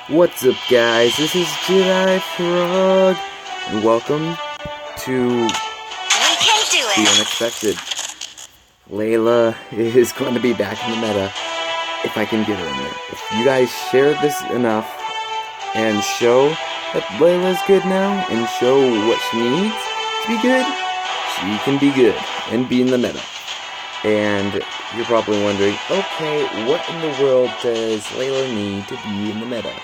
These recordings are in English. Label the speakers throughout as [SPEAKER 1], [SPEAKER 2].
[SPEAKER 1] What's up, guys? This is Jedi Frog, and welcome to the unexpected. Layla is going to be back in the meta if I can get her in there. If you guys share this enough and show that Layla's good now and show what she needs to be good, she can be good and be in the meta. And you're probably wondering, okay, what in the world does Layla need to be in the meta?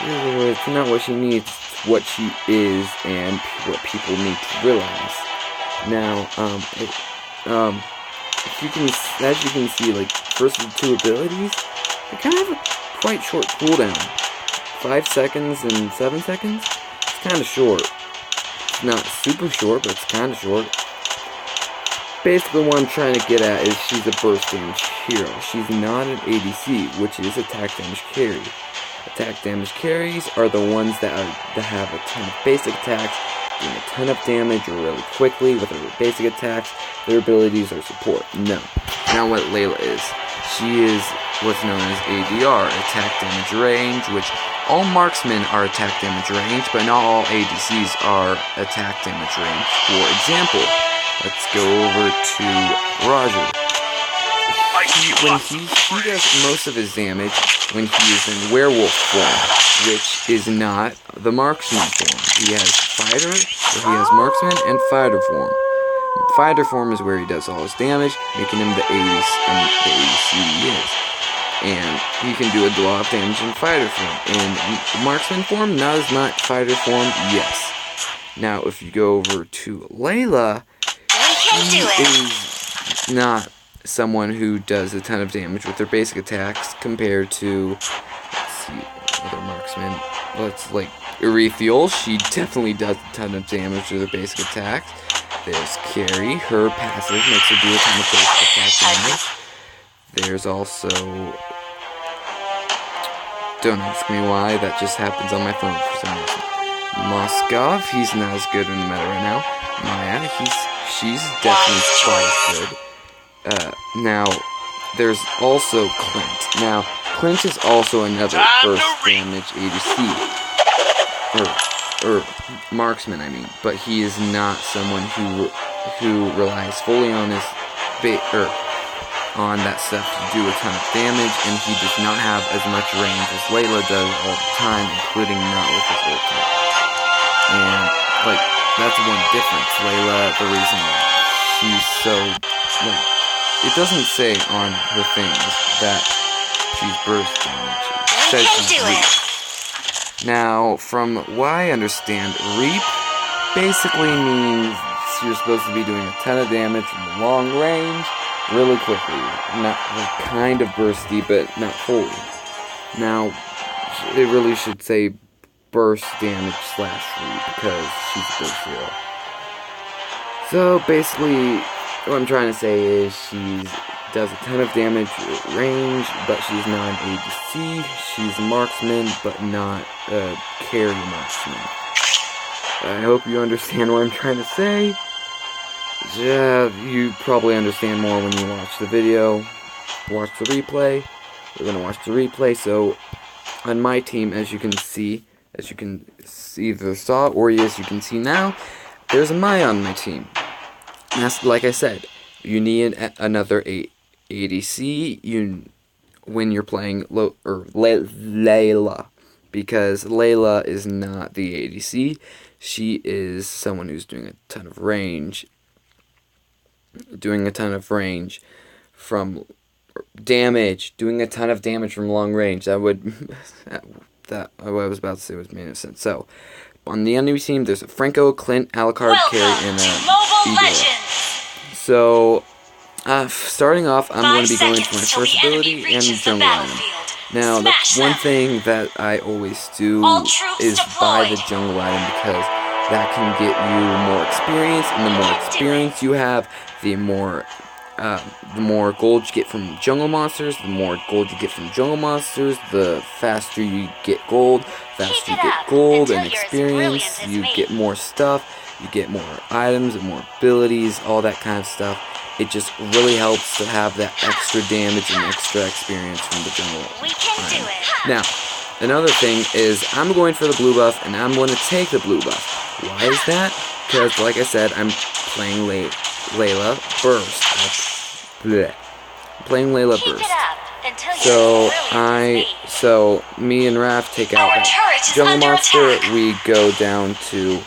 [SPEAKER 1] It's not what she needs, it's what she is and what people need to realize. Now, as you can see, like, first of the two abilities, they kind of have a quite short cooldown. 5 seconds and 7 seconds? It's kind of short. It's not super short, but it's kind of short. Basically, what I'm trying to get at is she's a burst damage hero. She's not an ADC, which is attack damage carry. Attack damage carries are the ones that have a ton of basic attacks, doing a ton of damage really quickly with their basic attacks. Their abilities are support. No. Now what Layla is. She is what's known as ADR, attack damage range, which all marksmen are attack damage range, but not all ADCs are attack damage range. For example, let's go over to Roger. When he does most of his damage when he is in werewolf form, which is not the marksman form. He has fighter, or he has marksman and fighter form. Fighter form is where he does all his damage, making him the ADC he is. And he can do a lot of damage in fighter form. In marksman form, not as much. Fighter form, yes. Now, if you go over to Layla, she is not someone who does a ton of damage with their basic attacks compared to, let's see, other marksmen. Let's, like, Erethiel, she definitely does a ton of damage with her basic attacks. There's Carrie, her passive makes her do a ton of basic attack damage. There's also, don't ask me why, that just happens on my phone for some reason. Moskov, he's not as good in the meta right now. Maya, she's definitely twice good. Now, there's also Clint. Now, Clint is also another burst damage ADC. Or marksman, I mean. But he is not someone who relies fully on his on that stuff to do a ton of damage, and he does not have as much range as Layla does all the time, including not with his ultimate. And, like, that's one difference. Layla, the reason she's so, like, it doesn't say on her things that she's burst damage. It says she's reap. Now, from what I understand, reap basically means you're supposed to be doing a ton of damage from long range really quickly. Not like, kind of bursty, but not fully. Now, it really should say burst damage / reap because she's a burst hero. So, basically, what I'm trying to say is she does a ton of damage range, but she's not an ADC. She's a marksman, but not a carry marksman. I hope you understand what I'm trying to say. Yeah, you probably understand more when you watch the video. Watch the replay. We're going to watch the replay. So, on my team, as you can either saw or as you can see now, there's a Maya on my team. That's, like I said, you need another ADC when you're playing Layla, because Layla is not the ADC. She is someone who's doing a ton of range, from damage, doing a ton of damage from long range. That what I was about to say was made sense. So, on the enemy team, there's a Franco, Clint, Alucard, Carrie, and Igor. So, starting off, I'm going to be going to my first ability and jungle item. Now, the one thing that I always do is buy the jungle item because that can get you more experience, and the more experience you have, the more gold you get from jungle monsters. The more gold you get from jungle monsters, the faster you get gold. Faster you get gold and experience, you get more stuff, you get more items and more abilities, all that kind of stuff. It just really helps to have that extra damage and extra experience from the jungle item. Now, another thing is I'm going for the blue buff, and I'm going to take the blue buff. Why is that? Because, like I said, I'm playing Layla Burst. I'm playing Layla Burst. So me and Raph take out that jungle monster. We go down to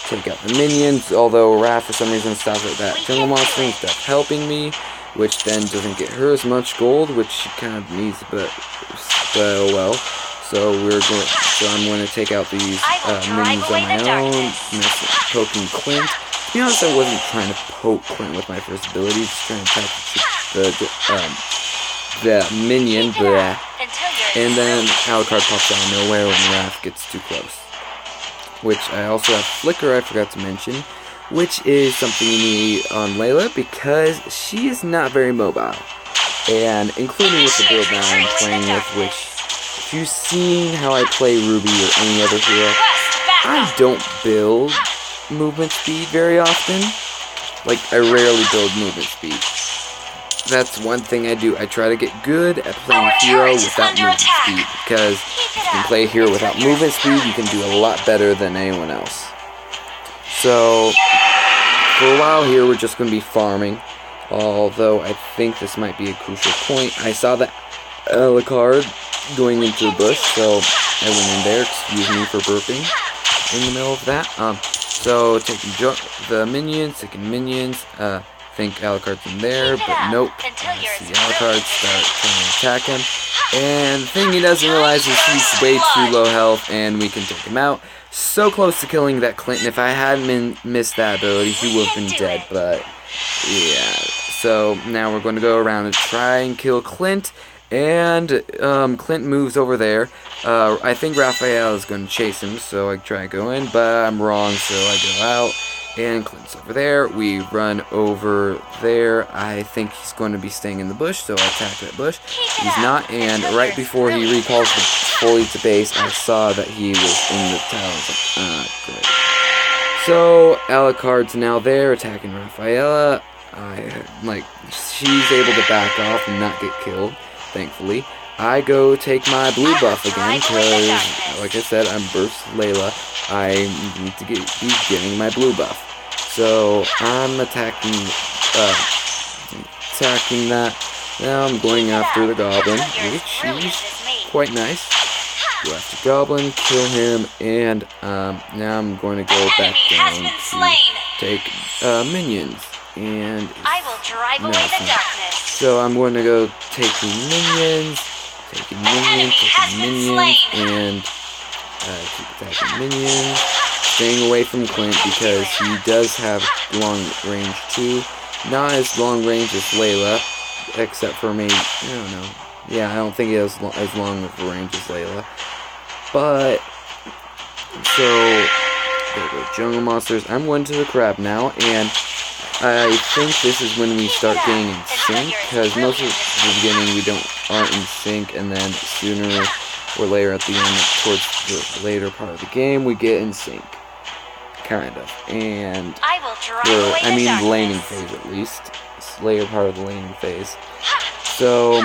[SPEAKER 1] take out the minions. Although Raph, for some reason, stops at that jungle monster instead of helping me, which then doesn't get her as much gold, which she kind of needs, but oh well. So I'm going to take out these minions on my own, poking Clint. To be honest, I wasn't trying to poke Clint with my first ability, just trying to attack the minion, blah. And then Alucard pops out of nowhere when Raph gets too close. Which I also have Flicker, I forgot to mention, which is something you need on Layla because she is not very mobile. And including with the build that I'm playing with, which if you've seen how I play Ruby or any other hero, I don't build movement speed very often. Like, I rarely build movement speed. That's one thing I do. I try to get good at playing hero without movement speed, because if you can play a hero without movement speed, you can do a lot better than anyone else. So, for a while here, we're just going to be farming, although I think this might be a crucial point. I saw that Alucard going into the bush, so I went in there. Excuse me for burping in the middle of that. So, taking the minions, I think Alucard's in there, but nope. I see Alucard start trying to attack him, and the thing he doesn't realize is he's way too low health, and we can take him out. So close to killing that Clinton. If I hadn't missed that ability, he would have been dead, but yeah. So now we're going to go around and try and kill Clint, and Clint moves over there. I think Raphael is going to chase him, so I try to go in, but I'm wrong, so I go out. And Clint's over there. We run over there. I think he's going to be staying in the bush, so I attack that bush. He's not, and right before he recalls fully to base, I saw that he was in the tower. I was like, great. So Alucard's now there attacking Raphaela. She's able to back off and not get killed, thankfully. I go take my blue buff again, because, like I said, I'm Burst Layla. I need to be getting my blue buff. So, I'm attacking that. Now I'm going after the Goblin, which is quite nice. Go after Goblin, kill him, and now I'm going to go back down to take minions. And so I'm going to go taking minions, and keep attacking minions, staying away from Clint because he does have long range too. Not as long range as Layla, except for maybe, I don't know. Yeah, I don't think he has as long of a range as Layla. But, so, there go jungle monsters. I'm going to the crab now, and I think this is when we start getting in sync, because most of the beginning we aren't in sync, and then sooner or later at the end, towards the later part of the game, we get in sync. Kind of. And, the laning phase at least. It's the later part of the laning phase. So,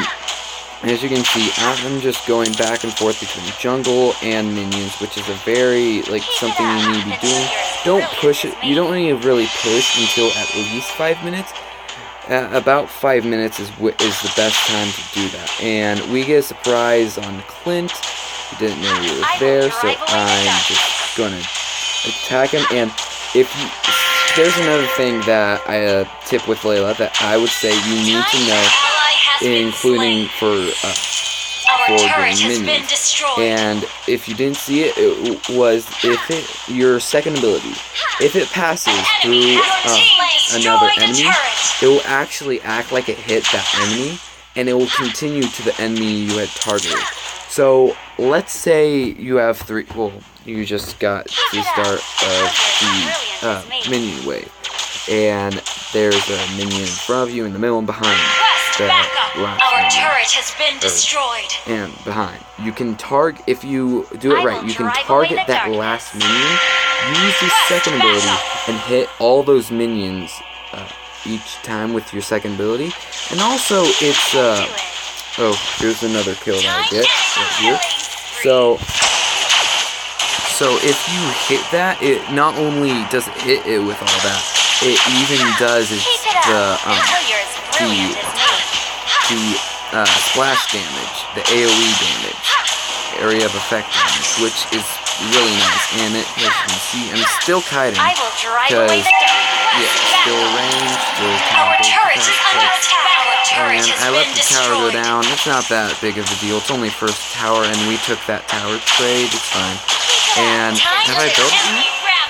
[SPEAKER 1] as you can see, I'm just going back and forth between jungle and minions, which is a very, something you need to be doing. Don't push it. You don't need to really push until at least 5 minutes. About 5 minutes is the best time to do that. And we get a surprise on Clint. He didn't know we were there, so I'm just going to attack him. And there's another thing that I tip with Layla that I would say you need to know, including for getting minions. And if you didn't see it, it was your second ability. If it passes through another enemy, it will actually act like it hit that enemy, and it will continue to the enemy you had targeted. So let's say you have you just got the start of the minion wave, and there's a minion in front of you, in the middle, and behind you. Our turret has been destroyed. And behind. You can target, if you do it right, you can target that last minion, use your second ability, and hit all those minions each time with your second ability. And also, it's, oh, here's another kill that I get right here. So if you hit that, it not only does it hit it with all that, it even does the splash damage, the AoE damage, area of effect damage, which is really nice. And it, as you can see, I'm still kiting because still range, still and I let the tower go down. It's not that big of a deal. It's only first tower, and we took that tower trade. It's fine. And have I built it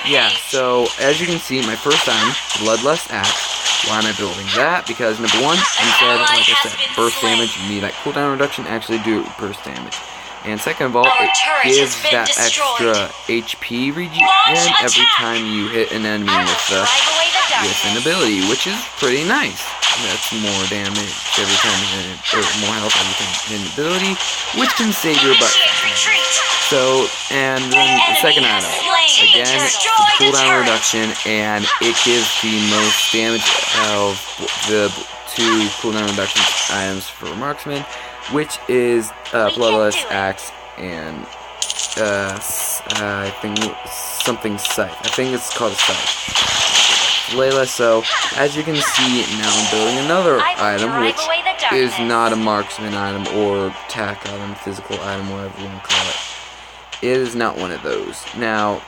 [SPEAKER 1] yet? Yeah. So as you can see, my first item, Bloodlust Axe. Why am I building that? Because number one, instead, like I said, burst damage, you need that cooldown reduction to actually do burst damage. And second of all, it gives that extra HP regen every time you hit an enemy with an ability, which is pretty nice. That's more damage every time you hit it, or more health every time you hit an ability, which can save your butt. So, and then the second item, again, the cooldown reduction, and it gives the most damage of the two cooldown reduction items for Marksman, which is Bloodlust Axe and I think something Scythe. I think it's called a Scythe. Layla. So as you can see, now I'm building another item, which is not a Marksman item or attack item, physical item, whatever you want to call it. It is not one of those. Now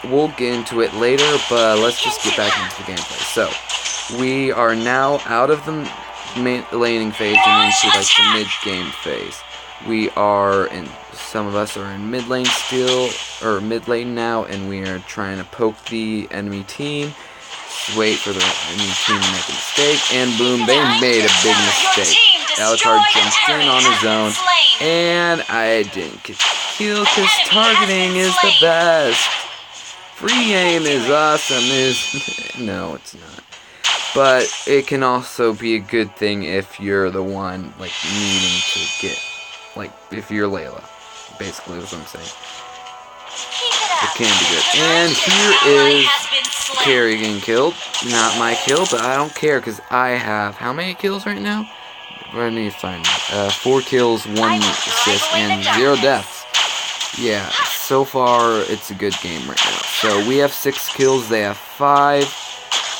[SPEAKER 1] we'll get into it later, but let's just get back into the gameplay. So we are now out of the laning phase and into like the mid-game phase. We are in, some of us are in mid lane still, or mid lane now, and we are trying to poke the enemy team. Wait for the enemy team to make a mistake, and boom, they made a big mistake. Alucard jumped in on his own, and I didn't get the kill because targeting is the best. Free aim is awesome. No, it's not. But it can also be a good thing if you're the one, like, needing to get, like, if you're Layla, basically is what I'm saying. It can be good. And here is Carrie getting killed. Not my kill, but I don't care, because I have, how many kills right now? I need to find 4 kills, 1 assist, and 0 deaths. Yeah, so far, it's a good game right now. So, we have 6 kills, they have 5.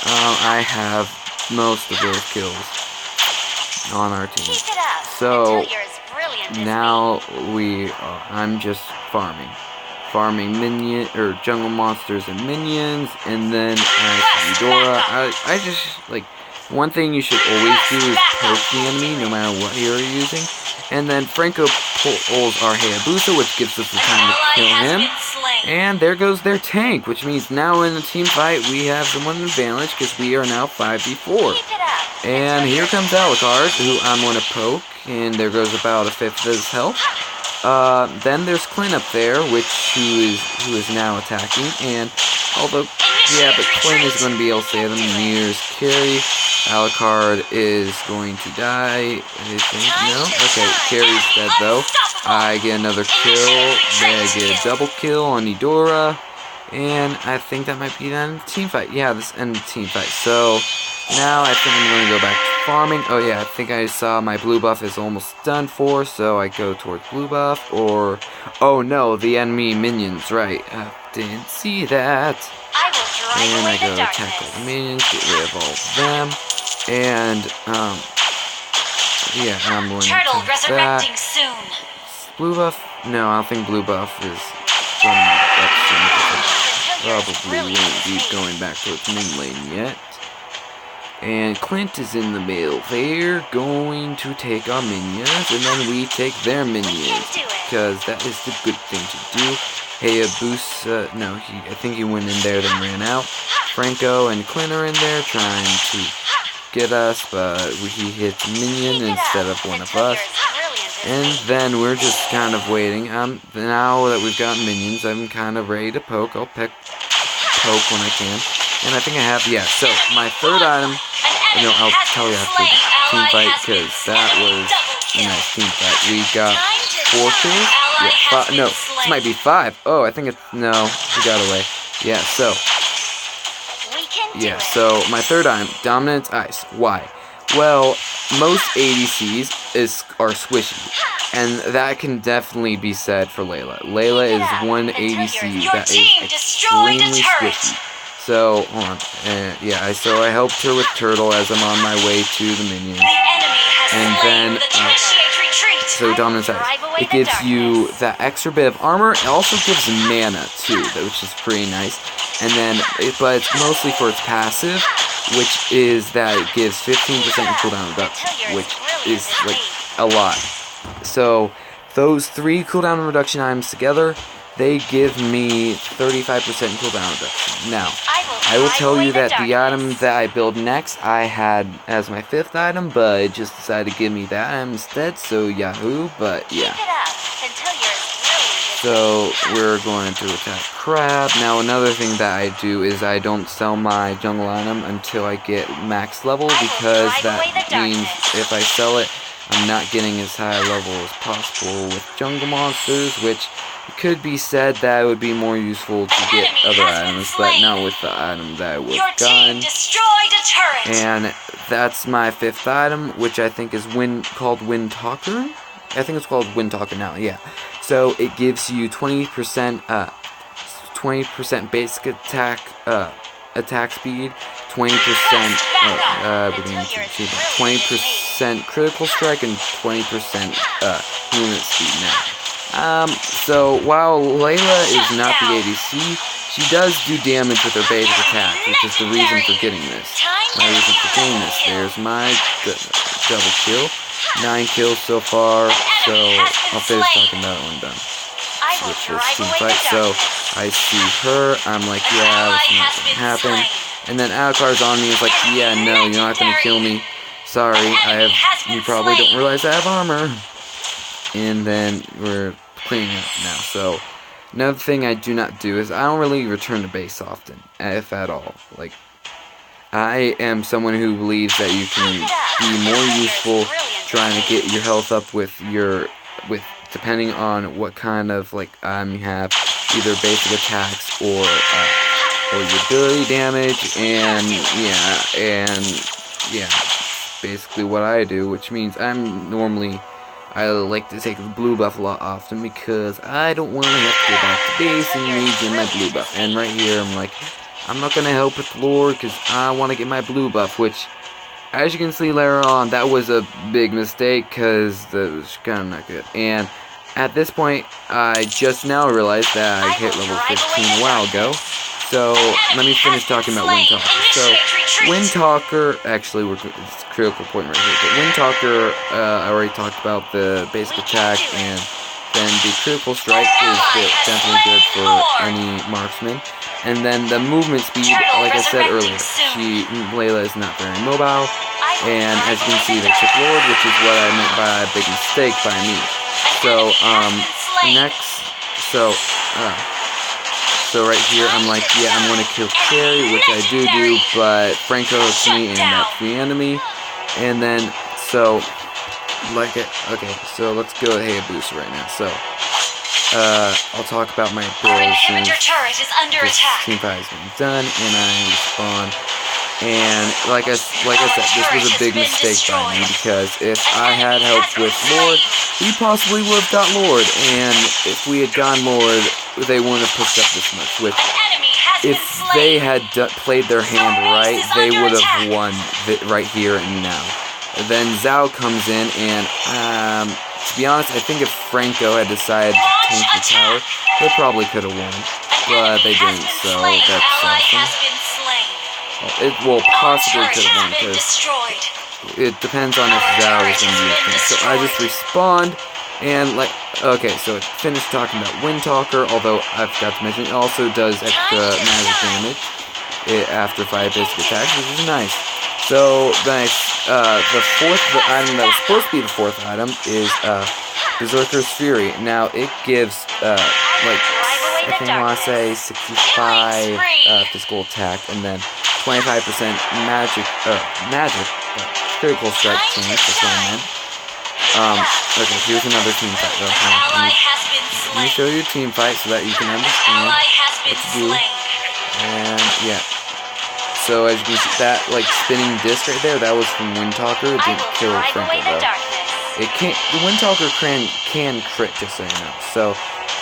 [SPEAKER 1] I have most of those kills on our team. So now I'm just farming minion or jungle monsters and minions, and then Eudora. I just like, one thing you should always do is poke the enemy no matter what hero you're using. And then Franco pulls our Hayabusa, which gives us the time to kill him. And there goes their tank, which means now in a team fight we have the one advantage because we are now 5v4. And here comes Alucard, who I'm going to poke, and there goes about a fifth of his health. Then there's Clint up there, who is now attacking, and although, yeah, but Clint is going to be able to save him. Near's carry. Alucard is going to die, I think. No? Okay, carry's dead though. I get another kill. Then I get a double kill on Eudora. And I think that might be the end of the team fight. Yeah, this ended the team fight. So now I think I'm going to go back to farming. Oh yeah, I think I saw my blue buff is almost done for, so I go towards blue buff. Or, oh no, the enemy minions, right. Didn't see that. And I go attack all the minions, get rid of all of them. And, yeah, I'm going to attack that. Blue buff? No, I don't think blue buff is going up soon. Probably won't be going back towards mid lane yet. And Clint is in the middle. They're going to take our minions, and then we take their minions, because that is the good thing to do. Hayabusa, no, I think he went in there, then ran out. Franco and Clint are in there trying to get us, but he hits minion instead of one of us. And then we're just kind of waiting. Now that we've got minions, I'm kind of ready to poke. I'll poke when I can. And I think I have, yeah, so my third item, I'll tell you after the team fight, because that was a nice team fight. We got 4 kills? Yeah, 5, no, this might be 5. Oh, I think it's, no, we got away. Yeah, so my third item, Dominance Ice. Why? Well, most ADCs are squishy. And that can definitely be said for Layla. Layla is one ADC that is extremely squishy. So, hold on. Yeah, so I helped her with Turtle as I'm on my way to the minions. And then, so Dominance Ice. It gives you that extra bit of armor. It also gives mana, too, which is pretty nice. And then, but it's mostly for its passive, which is that it gives 15% cooldown reduction, which is, like, a lot. So, those 3 cooldown reduction items together, they give me 35% cooldown reduction. Now, I will tell you that the item that I build next, I had as my 5th item, but it just decided to give me that item instead, so yahoo, but yeah. So, we're going to attack Crab. Now, another thing that I do is I don't sell my jungle item until I get max level, because that means if I sell it, I'm not getting as high a level as possible with jungle monsters, which could be said that it would be more useful to get other items, but not with the item that I would have gotten. And that's my 5th item, which I think is called Wind Talker. I think it's called Wind Talker now, yeah. So it gives you 20% basic attack speed, 20% 20% critical strike, and 20% movement speed now. So while Layla is not the ADC, she does do damage with her basic attack, which is the reason for getting this. My reason for getting this. There's my double kill. 9 kills so far, so I'll finish talking about it when I'm done. Switch this team fight. So I see her, I'm like, yeah, that's not gonna happen. And then Alucard's on me, is like, yeah, no, you're not gonna kill me. Sorry, you probably don't realize I have armor. And then we're cleaning up now. So another thing I do not do is I don't really return to base often, if at all. Like, I am someone who believes that you can be more useful trying to get your health up with depending on what kind of you have, either basic attacks or your ability damage, and yeah, basically what I do, which means I like to take the blue buff a lot often because I don't want to have to go back to base and regain my blue buff. And right here I'm like, I'm not gonna help with Lord because I want to get my blue buff, which, as you can see later on, that was a big mistake because that was kind of not good. And at this point, I just now realized that I hit level 15 a while ago. So let me finish talking about Wind Talker. So Wind Talker, actually, it's a critical point right here. But Wind Talker, I already talked about the basic attack, and then the critical strike is definitely good for any marksman. And then the movement speed, like I said earlier, Layla is not very mobile, and as you can see, they took Lord, which is what I meant by a big mistake by me. So, so right here, I'm like, yeah, I'm gonna kill Carry, which I do, but Franco hits me, and that's the enemy. And then, so, okay, so let's go ahead and boost right now. So, I'll talk about my abilities as soon as this team fight has been done, and I respawn. And like I said, this was a big mistake by me, because if I had helped with Lord, we possibly would have got Lord, and if we had gotten Lord, they wouldn't have pushed up this much, which, if they had played their hand right, they would have won right here and now. And then Zhao comes in, and to be honest, I think if Franco had decided to tank the tower, they probably could have won, but they didn't, so that's awesome. Well, possibly could have won, because it depends on if Zhao is going to use things. So I just respawned, and okay, so I finished talking about Wind Talker, although I forgot to mention, it also does extra magic damage after 5 basic attacks, which is nice. So, the 4th item that was supposed to be the 4th item is Berserker's Fury. Now, it gives, I think I want to say 65 physical attack, and then 25% magic, but critical strike chance, that's what I meant. Okay, here's another team fight, though. Let me show you a team fight so that you can understand what to do. And, yeah. So, as you can see, that, spinning disc right there, that was from Wind Talker. It didn't kill Franco, though. It can't. The Windtalker can crit, just so you know. So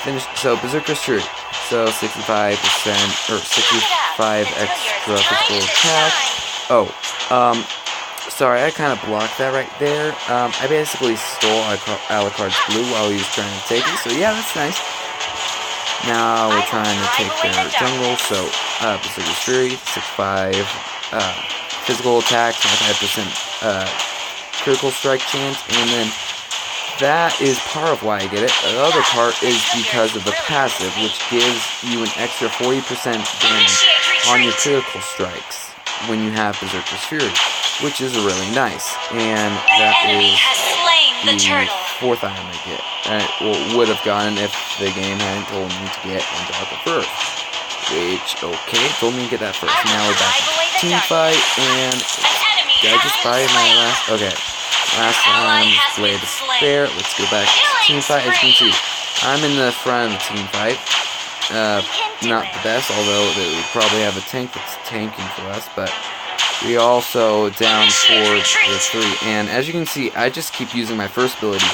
[SPEAKER 1] finish. So Berserker's Fury. So 65% or 65 extra physical attack. Oh, sorry, I kind of blocked that right there. I basically stole Alucard's blue while he was trying to take it. So yeah, that's nice. Now we're trying to take their jungle. So Berserker's Fury, 65 physical attack, 25% critical strike chance, and then that is part of why I get it. The other part is because of the passive, which gives you an extra 40% damage on your critical strikes when you have Berserker's Fury, which is really nice. And that is the fourth item I get. Would have gotten if the game hadn't told me to get Windtalker first. Which, okay, told me to get that first. Now we're back to team fight, and did I just buy my last? Okay. Last time is Blade of Despair. Let's go back to team fight. As you can see, I'm in the front of the team fight. Not the best, although we probably have a tank that's tanking for us, but we also down for the 3. And as you can see, I just keep using my first ability.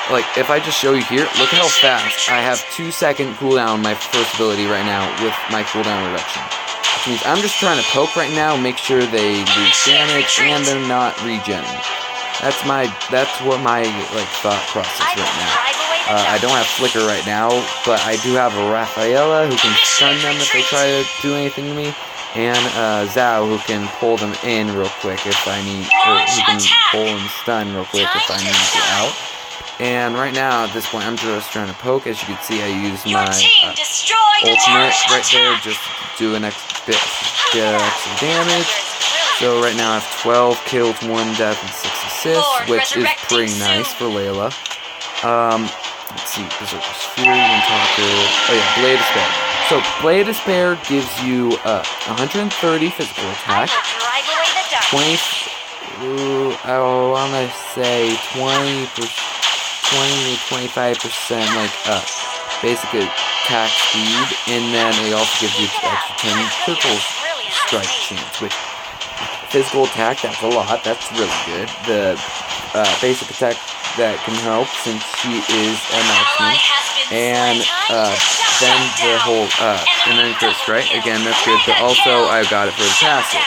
[SPEAKER 1] Like, if I just show you here, look at how fast I have 2-second cooldown on my first ability right now with my cooldown reduction. Which means I'm just trying to poke right now, make sure they lose damage and they're not regenning. That's what my thought process right now. I don't have Flicker right now, but I do have a Rafaela who can stun them if they try to do anything to me, and Zhao who can pull them in real quick if I need, or who can pull and stun real quick if I need to get out. And right now, at this point, I'm just trying to poke. As you can see, I use my ultimate right there just to do an extra damage. So right now I have 12 kills, 1 death, and 6 assists, which is pretty nice for Layla. Let's see, Berserker's Fury, Windtalker. Oh yeah, Blade of Despair. So Blade of Despair gives you 130 physical attack, 20. I want to say 20 to 25% basic attack speed, and then it also gives you extra 10 critical strike chance, which physical attack, that's a lot, that's really good. The basic attack that can help since she is a Marksman, and then the whole, and then crit strike, again, that's good, but also I got it for the passive,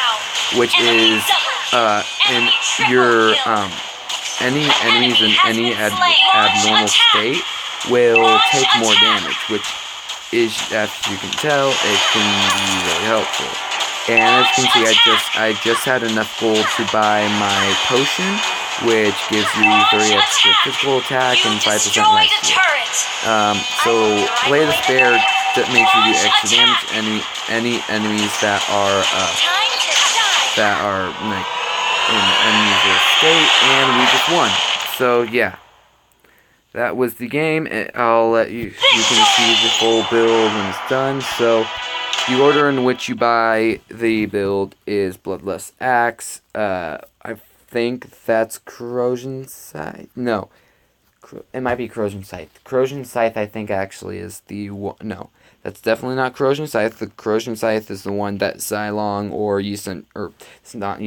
[SPEAKER 1] which is, in your, any enemies in any abnormal state will take more damage, which is, as you can tell, it can be really helpful. And as you can see, I just had enough gold to buy my potion, which gives you 30 extra physical attack and 5% life steal. So Blade of Despair that makes you do extra damage any enemies that are like in unusual state, and we just won. So yeah, that was the game. I'll let you can see the full build when it's done. So the order in which you buy the build is Bloodlust Axe. I think that's Corrosion Scythe. No, it might be Corrosion Scythe. Corrosion Scythe, I think, actually is the one. No, that's definitely not Corrosion Scythe. The Corrosion Scythe is the one that Xylong or it's not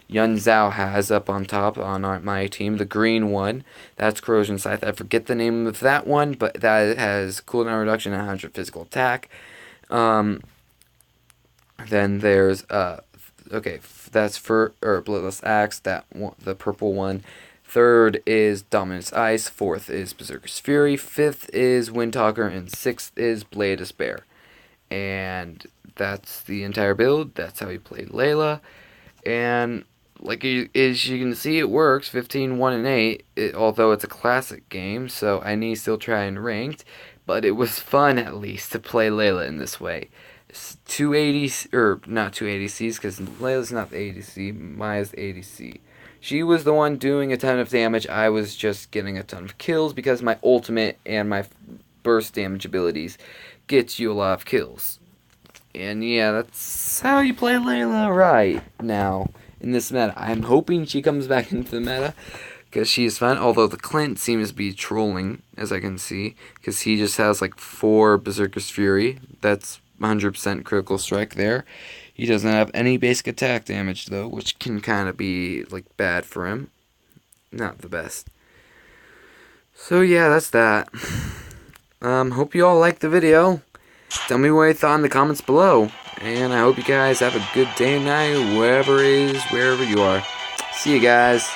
[SPEAKER 1] Yun Zhao has up on top on my team. The green one, that's Corrosion Scythe. I forget the name of that one, but that has cooldown reduction and 100 physical attack. Then there's okay, that's for Bloodlust Axe. That one, the purple one. Third is Dominus Ice. Fourth is Berserker's Fury. Fifth is Windtalker, and sixth is Blade of Despair. And that's the entire build. That's how you play Layla. And as you can see, it works. 15, 1, and 8. Although it's a classic game, so I need to still try and ranked. But it was fun, at least, to play Layla in this way. 280, or not 280Cs, because Layla's not the ADC. Maya's the ADC. She was the one doing a ton of damage. I was just getting a ton of kills because my ultimate and my burst damage abilities gets you a lot of kills. And yeah, that's how you play Layla right now in this meta. I'm hoping she comes back into the meta because she is fun. Although the Clint seems to be trolling, as I can see, because he just has like 4 Berserker's Fury. That's 100% critical strike there. He doesn't have any basic attack damage though, which can kind of be like bad for him. not the best. So yeah, that's that. Hope you all liked the video. Tell me what you thought in the comments below. And I hope you guys have a good day and night, wherever you are. See you guys.